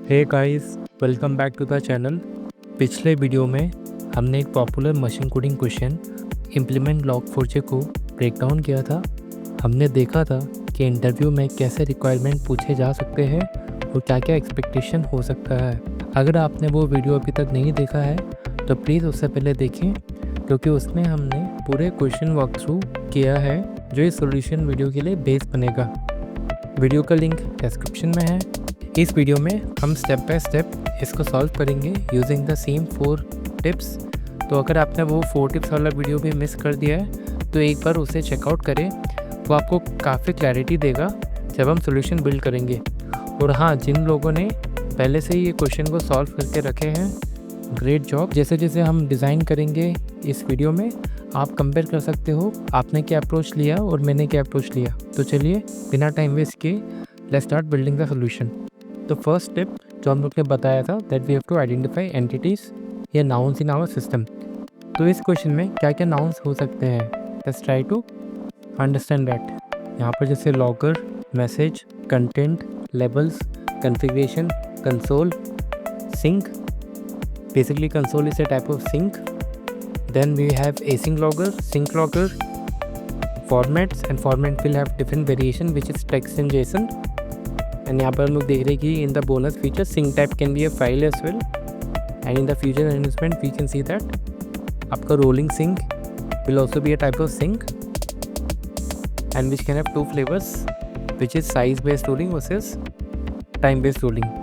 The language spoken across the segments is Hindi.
Hey guys, welcome back to the channel. पिछले वीडियो में हमने एक popular machine coding question implement log4j को ब्रेक डाउन किया था। हमने देखा था कि इंटरव्यू में कैसे रिक्वायरमेंट पूछे जा सकते हैं और क्या क्या एक्सपेक्टेशन हो सकता है। अगर आपने वो वीडियो अभी तक नहीं देखा है तो प्लीज़ उससे पहले देखें, क्योंकि उसमें हमने पूरे क्वेश्चन वॉक थ्रू किया है जो इस सॉल्यूशन वीडियो के लिए बेस बनेगा। वीडियो का लिंक डिस्क्रिप्शन में है। इस वीडियो में हम स्टेप बाय स्टेप इसको सॉल्व करेंगे यूजिंग द सेम 4 टिप्स। तो अगर आपने वो 4 टिप्स वाला वीडियो भी मिस कर दिया है तो एक बार उसे चेकआउट करें, वो आपको काफ़ी क्लैरिटी देगा जब हम सॉल्यूशन बिल्ड करेंगे। और हाँ, जिन लोगों ने पहले से ही ये क्वेश्चन को सॉल्व करके रखे हैं, ग्रेट जॉब। जैसे जैसे हम डिज़ाइन करेंगे इस वीडियो में, आप कंपेयर कर सकते हो आपने क्या अप्रोच लिया और मैंने क्या अप्रोच लिया। तो चलिए बिना टाइम वेस्ट किए let's start building the solution. तो फर्स्ट स्टेप जो हम लोग ने बताया था that we have to identify entities या नाउन्स इन आवर सिस्टम। तो इस क्वेश्चन में क्या क्या नाउन्स हो सकते हैं, let's try to understand that. यहाँ पर जैसे logger, message, content, labels, configuration, console, sink. Basically console is a type of sync. Then we have async logger, sync logger, formats, and format will have different variation which is text and JSON. And यहाँ पर हम लोग देख रहे हैं कि in the bonus feature sync type can be a file as well. And in the future announcement we can see that आपका rolling sync will also be a type of sync and which can have 2 flavors, which is size based rolling versus time based rolling.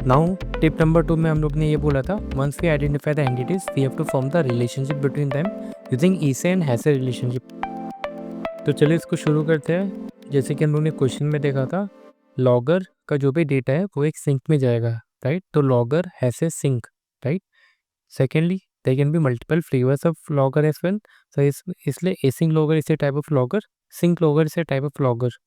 Now tip number 2 में हम लोग ने ये बोला था, once we identify the entities we have to form the relationship between them using is a and has a relationship. तो चलिए इसको शुरू करते हैं। जैसे कि हम लोग ने क्वेश्चन में देखा था, लॉगर का जो भी डेटा है वो एक सिंक में जाएगा, राइट। तो logger has a sink, right. Secondly there can be multiple flavours of logger as well. So इसलिए async logger is a type of logger, sync logger is a type of logger.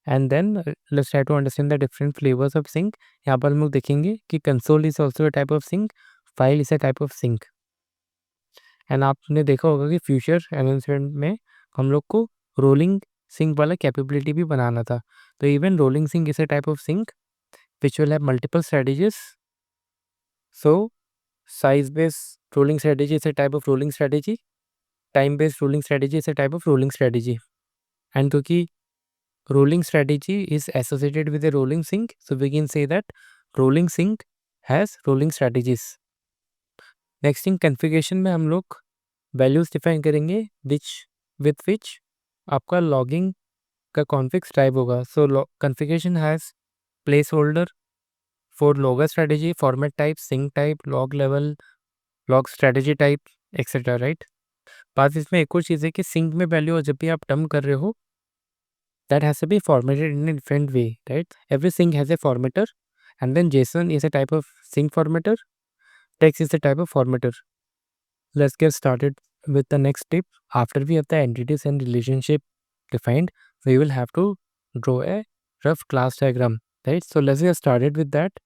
And then let's try to understand the different flavours of sink. यहाँ पर हम लोग देखेंगे कि console is also a type of sink, file is a type of sink. And आपने देखा होगा कि फ्यूचर अनाउंसमेंट में हम लोग को रोलिंग सिंक वाला कैपेबिलिटी भी बनाना था। तो even rolling sink is a type of sink which will have multiple strategies. So size based rolling strategy is a type of rolling strategy, time based rolling strategy is a type of rolling strategy. And क्योंकि rolling strategy is associated with a rolling sync, so we can say that rolling sync has rolling strategies. Next thing, configuration में हम लोग वैल्यूज डिफाइन करेंगे विथ विच आपका लॉगिंग का कॉन्फिग्स टाइप होगा। So configuration has placeholder for logger strategy, format type, sink type, log level, log strategy type, etcetera, right. बात इसमें एक और चीज़ है कि सिंक में वैल्यू जब भी आप डंप कर रहे हो, that has to be formatted in a different way, right? Every sync has a formatter, and then JSON is a type of sync formatter, text is a type of formatter. Let's get started with the next step. After we have the entities and relationship defined, we will have to draw a rough class diagram, right? So let's get started with that.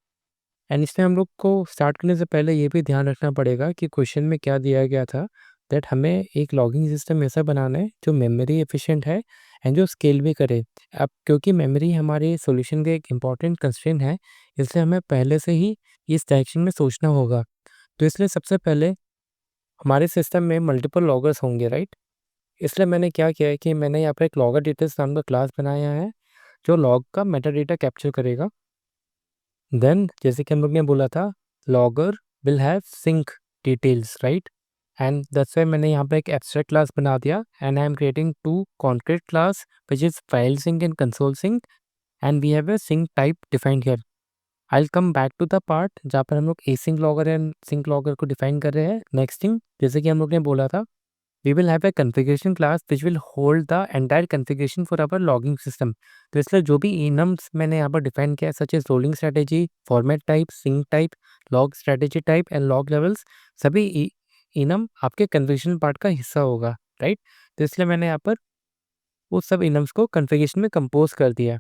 And इसमें हम लोग को स्टार्ट करने से पहले ये भी ध्यान रखना पड़ेगा कि क्वेश्चन में क्या दिया गया था, दैट हमें एक लॉगिंग सिस्टम ऐसा बनाना है जो मेमोरी एफिशिएंट है एंड जो स्केल भी करे। अब क्योंकि मेमोरी हमारे सॉल्यूशन का एक इम्पॉर्टेंट कंस्ट्रेंट है, इसलिए हमें पहले से ही इस डायरेक्शन में सोचना होगा। तो इसलिए सबसे पहले हमारे सिस्टम में मल्टीपल लॉगर्स होंगे, राइट। इसलिए मैंने क्या किया है कि मैंने यहाँ पर एक लॉगर डिटेल्स नाम का क्लास बनाया है जो लॉग का मेटा डेटा कैप्चर करेगा। देन जैसे कि हम लोग ने बोला था, logger will have sink details, right. And that's why मैंने यहाँ पे एक एब्स्ट्रैक्ट क्लास बना दिया and I am creating 2 concrete class which is file sink and console sink, and we have a sink type defined here. I will come back to the part जहाँ पर हम लोग async logger and sync logger को डिफाइन कर रहे हैं। नेक्स्ट थिंग, जैसे कि हम लोग ने बोला था, we will have a configuration class which will hold the entire configuration for our logging system. तो इसलिए जो भी enums मैंने यहाँ पर डिफाइन किया, such as rolling strategy, format type, sync type, log strategy type and log levels, सभी enum आपके configuration part का हिस्सा होगा, राइट। तो इसलिए मैंने यहाँ पर उस सब enums को configuration में कंपोज कर दिया।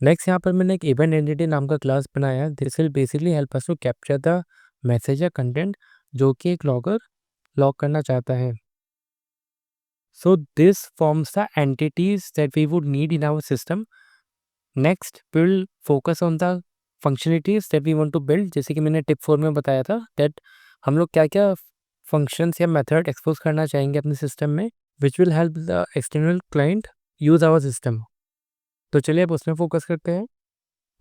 नेक्स्ट यहाँ पर मैंने एक event entity नाम का क्लास बनाया। This will basically help us to capture the message या कंटेंट जो कि एक लॉगर लॉग करना चाहता है। So this forms the entities that we would need in our system. Next, we will focus on the functionalities that we want to build, जैसे कि मैंने टिप 4 में बताया था दैट हम लोग क्या-क्या फंक्शंस या मेथड एक्सपोज़ करना चाहेंगे अपने सिस्टम में, which will help the external client use our system. तो चलिए अब उसमें फ़ोकस करते हैं।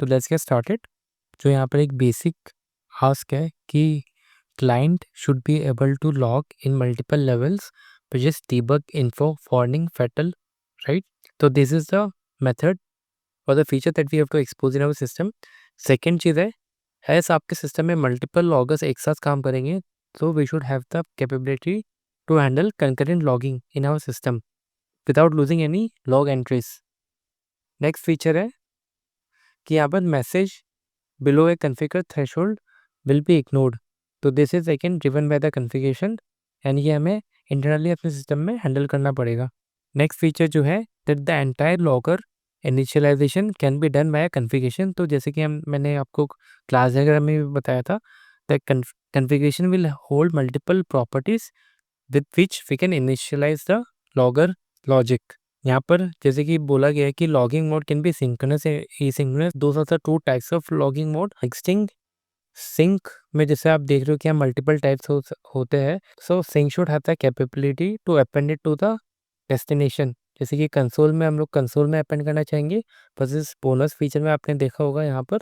तो लेट्स गेट स्टार्टेड। जो यहाँ पर एक बेसिक आस्क है कि client should be able to log in multiple levels which is debug info warning fatal, right? तो दिस इज़ द मेथड और the feature that we have to expose in our system. Second चीज़ है, ऐस आपके सिस्टम में मल्टीपल लॉगर्स एक साथ काम करेंगे, तो we should have the capability to handle concurrent logging in our system without losing any log entries. Next feature है कि यहाँ पर message below a configured threshold will be ignored. तो this is again driven by the configuration and ये हमें इंटरनली अपने सिस्टम में हैंडल करना पड़ेगा। नेक्स्ट फीचर जो है that the entire logger initialization can be done by configuration. तो जैसे कि हम मैंने आपको क्लास डायग्राम में भी बताया था the configuration will hold multiple properties with which we can initialize the logger logic. यहाँ पर जैसे कि बोला गया है कि logging mode can be synchronous asynchronous, those are the two types of logging mode. Existing sink में जैसे आप देख रहे हो कि यहाँ मल्टीपल टाइप्स होते हैं, so sink should have the capability to append it to the destination. जैसे कि कंसोल में हम लोग कंसोल में अपेंड करना चाहेंगे, बस इस बोनस फीचर में आपने देखा होगा यहाँ पर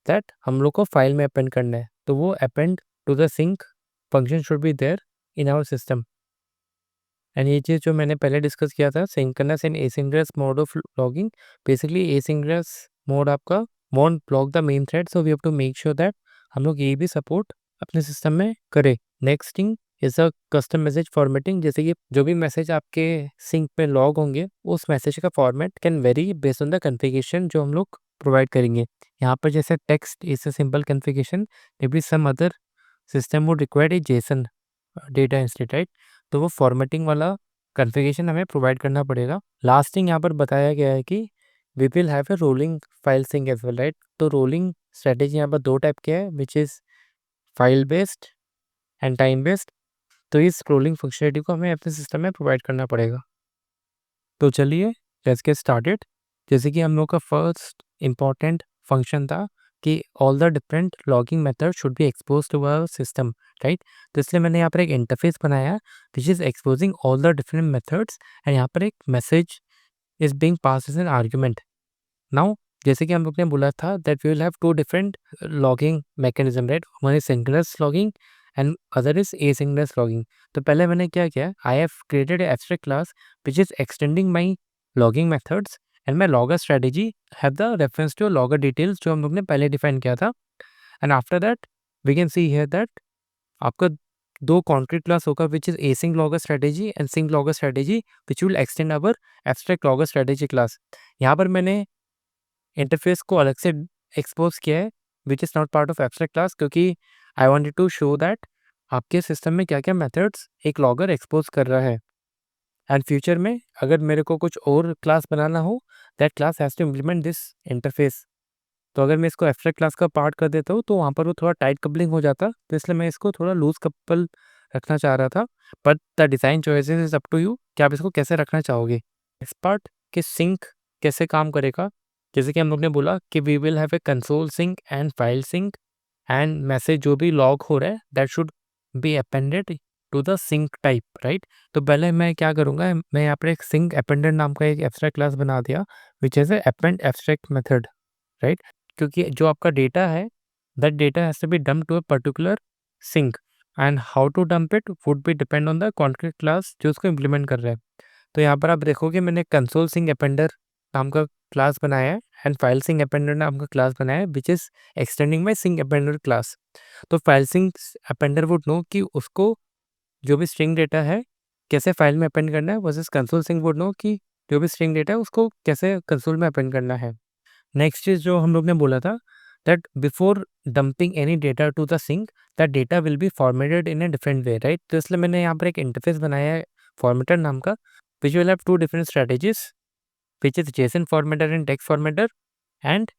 दैट हम लोग को फाइल में अपेंड करना है, तो वो append to the sink function should be there in our system. And ये चीज़ जो मैंने पहले डिस्कस किया था synchronous and asynchronous mode of logging, basically asynchronous mode आपका won't block the main thread, so we have to make sure that हम लोग ये भी सपोर्ट अपने सिस्टम में करें। Next thing is a custom message formatting, जैसे कि जो भी मैसेज आपके सिंक में लॉग होंगे उस मैसेज का format can vary based on the configuration जो हम लोग प्रोवाइड करेंगे। यहाँ पर जैसे text is a simple configuration, maybe some other system would require a JSON data instead, right? तो वो फॉर्मेटिंग वाला कॉन्फ़िगरेशन हमें प्रोवाइड करना पड़ेगा। लास्ट थिंग यहाँ पर बताया गया है कि we will have a rolling file sink as well, right? तो रोलिंग स्ट्रेटेजी यहाँ पर 2 टाइप के हैं, which is file based and time based. तो इस रोलिंग फंक्शनलिटी को हमें अपने सिस्टम में प्रोवाइड करना पड़ेगा। तो चलिए लेट्स गेट स्टार्टेड। जैसे कि हम लोग का फर्स्ट इम्पॉर्टेंट फंक्शन था कि all the different logging method should be expose to our system, right? तो इसलिए मैंने यहाँ पर एक इंटरफेस बनाया which is exposing all the different methods and यहाँ पर एक message is being pass as an argument. Now जैसे कि हम लोग ने बोला था that we will have 2 different logging mechanism, right? One is synchronous logging and other is asynchronous logging. तो पहले मैंने क्या किया, I have created a abstract class which is extending my logging methods and my logger strategy have the reference to logger details जो हम लोग ने पहले डिफाइन किया था। And after that we can see here that आपका 2 कॉन्क्रीट क्लास होगा which is async logger strategy and sync logger strategy which will extend our abstract logger strategy class. यहाँ पर मैंने इंटरफेस को अलग से एक्सपोज किया है which is not part of abstract class, क्योंकि I wanted to show that आपके सिस्टम में क्या-क्या मेथड्स एक लॉगर एक्सपोज कर रहा है। एंड फ्यूचर में अगर मेरे को कुछ और क्लास बनाना हो that class has to implement this interface. तो अगर मैं इसको एब्स्ट्रैक्ट क्लास का पार्ट कर देता हूँ तो वहाँ पर वो थोड़ा टाइट कपलिंग हो जाता, तो इसलिए मैं इसको थोड़ा लूज कपल रखना चाह रहा था। But the design choices is up to you कि आप इसको कैसे रखना चाहोगे। इस पार्ट कि सिंक कैसे काम करेगा, जैसे कि हम लोग ने बोला कि we will have a console sink and file sink and message जो भी लॉग हो रहा है that should be appended to the sink type, right? तो पहले मैं क्या करूँगा, मैं यहाँ पर एक सिंक अपेंडेड नाम का एक एब्स्ट्रैक्ट क्लास बना दिया which is a append abstract method, right? क्योंकि जो आपका डेटा है that data has to be dump to a particular sink and how to dump it would be depend on the concrete class जो उसको इम्प्लीमेंट कर रहा है। तो यहाँ पर आप देखोगे मैंने कंसोल सिंक अपेंडर नाम का क्लास बनाया है एंड फाइल सिंक अपेंडर नाम का क्लास बनाया है which is extending my sink appender class. तो file sink appender would know कि उसको जो भी स्ट्रिंग डेटा है कैसे फाइल में अपेंड करना है, versus console sink would know कि जो भी स्ट्रिंग डेटा है उसको कैसे कंसोल में अपेंड करना है। नेक्स्ट चीज़ जो हम लोग ने बोला था that before dumping any data to the sink that data will be formatted in a different way, right? तो इसलिए मैंने यहाँ पर एक इंटरफेस बनाया है फॉर्मेटर नाम का which will have 2 different strategies which is JSON formatter and text formatter. And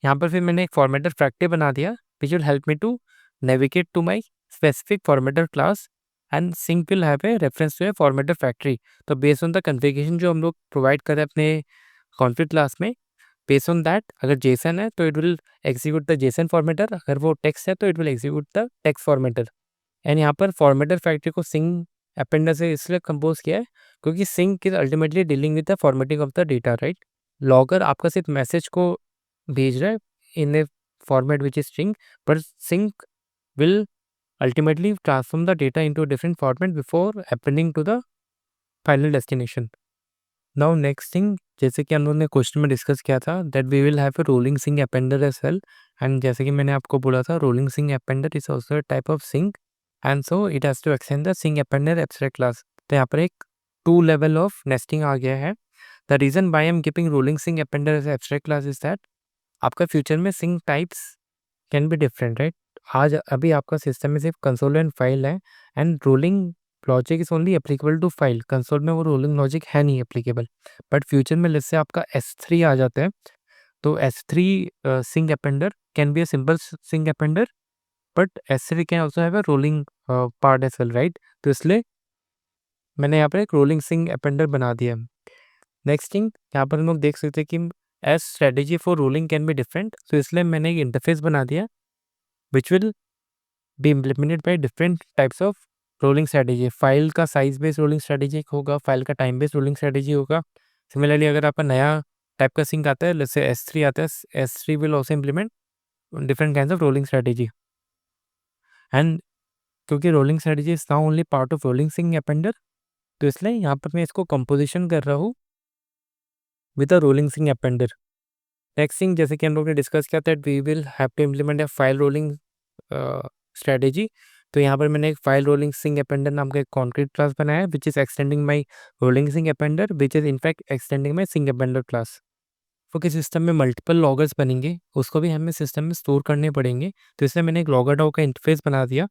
यहाँ पर फिर मैंने एक फॉर्मेटर फैक्ट्री बना दिया which will help me to navigate to my specific formatter class and sink will have a reference to a formatter factory. तो बेस्ड ऑन द कन्फिगरेशन जो हम लोग प्रोवाइड करें अपने कॉन्फ्लिक्ट क्लास में, बेस्ड ऑन दैट अगर जेसन है तो it will execute the Jason formatter, अगर वो टेक्स्ट है तो it will execute the text formatter. And यहाँ पर फॉर्मेटर फैक्ट्री को सिंग अपेंडर से इसलिए कंपोज किया है क्योंकि sink is ultimately dealing with the formatting of the data, right. Logger आपका सिर्फ मैसेज को भेज रहा है in a format which is string, पर sink will ultimately transform the data into a different format before appending to the final destination. Now next thing, जैसे कि हम लोगों ने क्वेश्चन में डिस्कस किया था that we will have a rolling sink appender as well, and जैसे कि मैंने आपको बोला था rolling sink appender is also a type of sink and so it has to extend the sink appender abstract class. तो यहाँ पर एक 2 लेवल ऑफ नेस्टिंग आ गया है। The reason why I am keeping rolling sink appender as abstract class is that आपका फ्यूचर में sink types can be different, right. आज अभी आपका सिस्टम में सिर्फ कंसोल एंड फाइल है and rolling logic is only applicable to file, console में वो रोलिंग लॉजिक है नहीं एप्लीकेबल। बट फ्यूचर में जैसे आपका S3 आ जाता है तो S3 sink appender can be a simple sink appender, but S3 can also have a rolling part as well, right. तो इसलिए मैंने यहाँ पर एक रोलिंग सिंग अपेंडर बना दिया। नेक्स्ट थिंग यहाँ पर हम लोग देख सकते हैं कि as strategy for rolling can be different, तो इसलिए मैंने एक इंटरफेस बना दिया which will be implemented by different types of rolling strategy. File का साइज बेस्ड रोलिंग स्ट्रेटेजी होगा, फाइल का टाइम बेस्ड रोलिंग स्ट्रेटेजी होगा। सिमिलरली अगर आपका नया टाइप का सिंक आता है जैसे S3 आता है, S3 will also implement different kinds of rolling strategy. And क्योंकि rolling strategy is now only part of rolling sink appender, तो इसलिए यहाँ पर मैं इसको कंपोजिशन कर रहा हूँ with a rolling sink appender. Next thing जैसे कि हम लोग ने डिस्कस किया था we will have to implement a file rolling strategy. तो यहाँ पर मैंने एक फाइल रोलिंग सिंग अपेंडर नाम का एक कॉन्क्रीट क्लास बनाया है which is extending my rolling sink appender which is in fact extending my sink appender class. क्योंकि सिस्टम में मल्टीपल लॉगर्स बनेंगे उसको भी हमें सिस्टम में स्टोर करने पड़ेंगे, तो इसलिए मैंने एक लॉगर डाउ का इंटरफेस बना दिया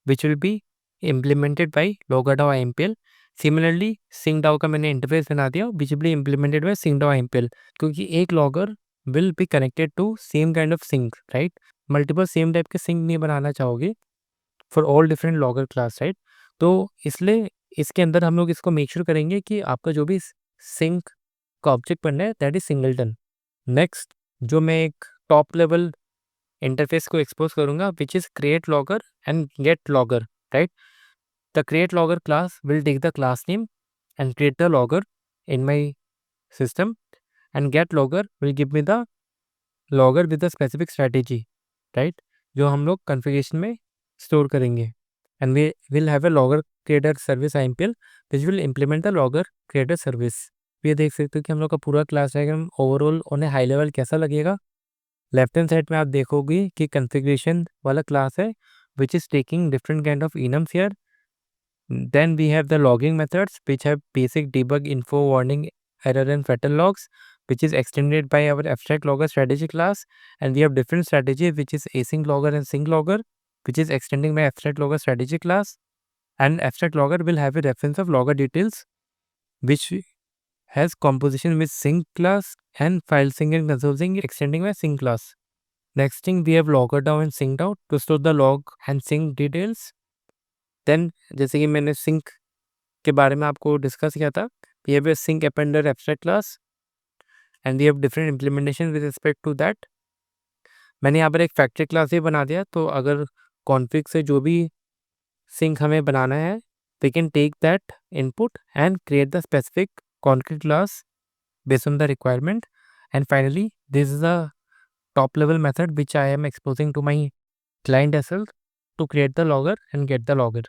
which will be implemented by logger DAO IMPL। Similarly sink DAO का मैंने इंटरफेस बना दिया which will be implemented by sink DAO IMPL, क्योंकि एक logger will be connected to same kind of sink, right. Multiple same type के सिंक नहीं बनाना चाहोगे for all different logger class, right. तो इसलिए इसके अंदर हम लोग इसको मेक श्योर करेंगे कि आपका जो भी सिंक का ऑब्जेक्ट बनना है दैट इज सिंगलटन। नेक्स्ट जो मैं एक टॉप लेवल इंटरफेस को एक्सपोज करूंगा which is create logger and get logger, right. The create logger class will take the class name and create the logger in my system, and get logger will give me the logger with the specific strategy, right, जो हम लोग कॉन्फ़िगरेशन में स्टोर करेंगे। And we will have a logger creator service IMPL which will implement the logger creator service. ये देख सकते हो कि हम लोग का पूरा class diagram overall on A high level कैसा लगेगा। लेफ्ट हैंड साइड में आप देखोगे कि कॉन्फ़िगरेशन वाला क्लास है which is taking different kind of enums here. Then we have the logging methods which have basic debug info warning error and fatal logs, which is extended by our abstract logger strategy class. And we have different strategy which is async logger and sync logger, which is extending by abstract logger strategy class. And abstract logger will have a reference of logger details which has composition with sync class, and file sync and console sync extending by sync class. Next thing we have logger down and synced out to store the log and sync details. Then जैसे कि मैंने सिंक के बारे में आपको डिस्कस किया था, we have a sink appender abstract class and we have different implementation with respect to that. मैंने यहाँ पर एक फैक्ट्री क्लास भी बना दिया, तो अगर कॉन्फ़िग से जो भी सिंक हमें बनाना है we can take that input and create the specific concrete class based on the requirement. And finally this is a top level method which I am exposing to my client as well to create the logger and get the logger.